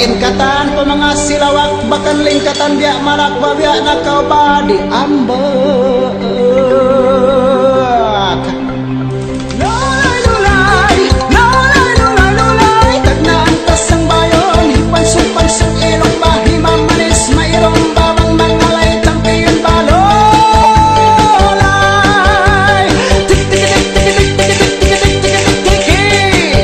Ingkatan mga silawak bakan lingkatan biak malak babiak nakau badi ambek. Lolai lolai lolai lolai lolai tagnaan tasang bayon hipan supan sung ilong bahi mamanis mairong babang mangalay tampiyon balolai tik tik tik tik tik tik tik tik tik tik tik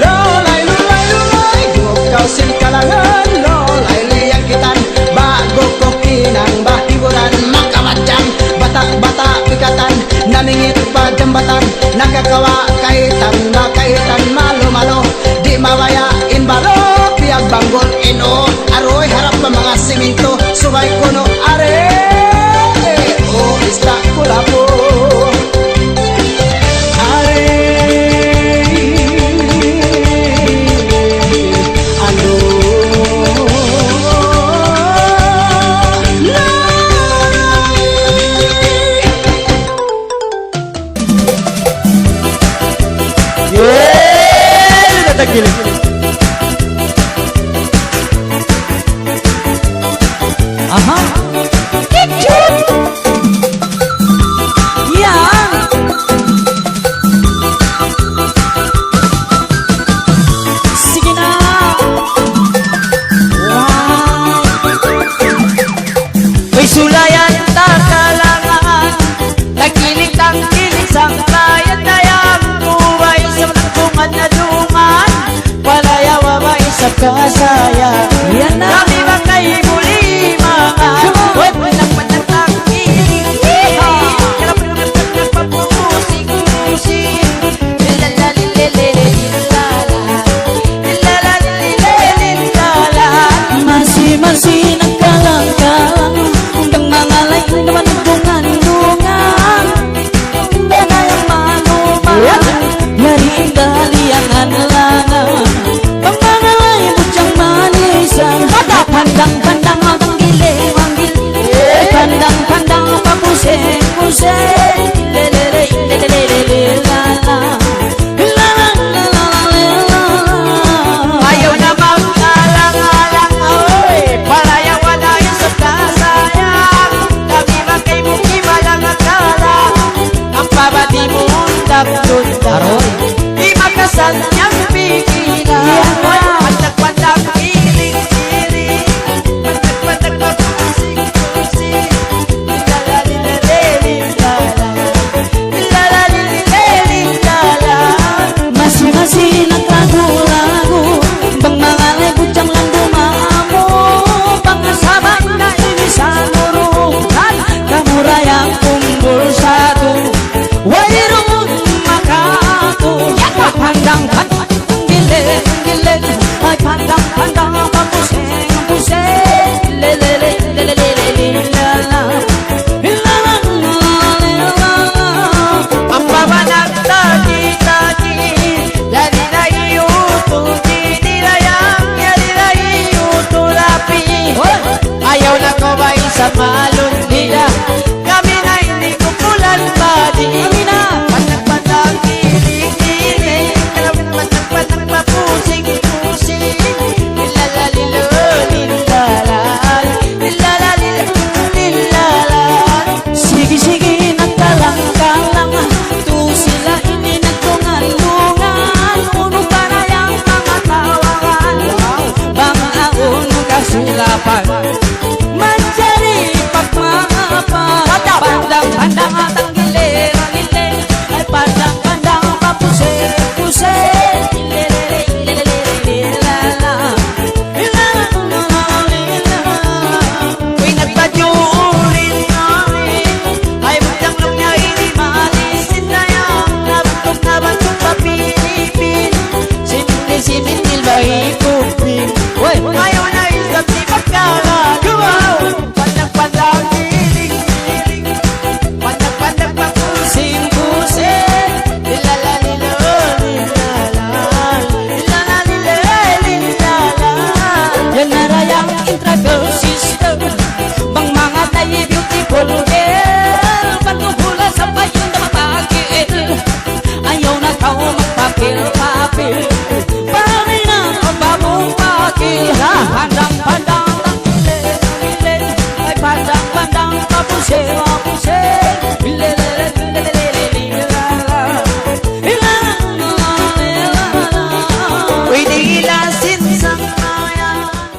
lolai lolai lolai kau sin kalangan lolai liang kitan bago kokinang bahiburan makawacang batak-batak pikatan namingit pa jembatan nakakawa kaitan makaitan malu-malu di mawayain balok biag banggol ino aroy harap pa mga siminto subay kuno are oh isda kulapo Aha. Ya. Sige na. May sulayan takalangan nakilig ang kilig sang kayan dayang buhay sa nagtungan na dungan palayawa ba isa kasaya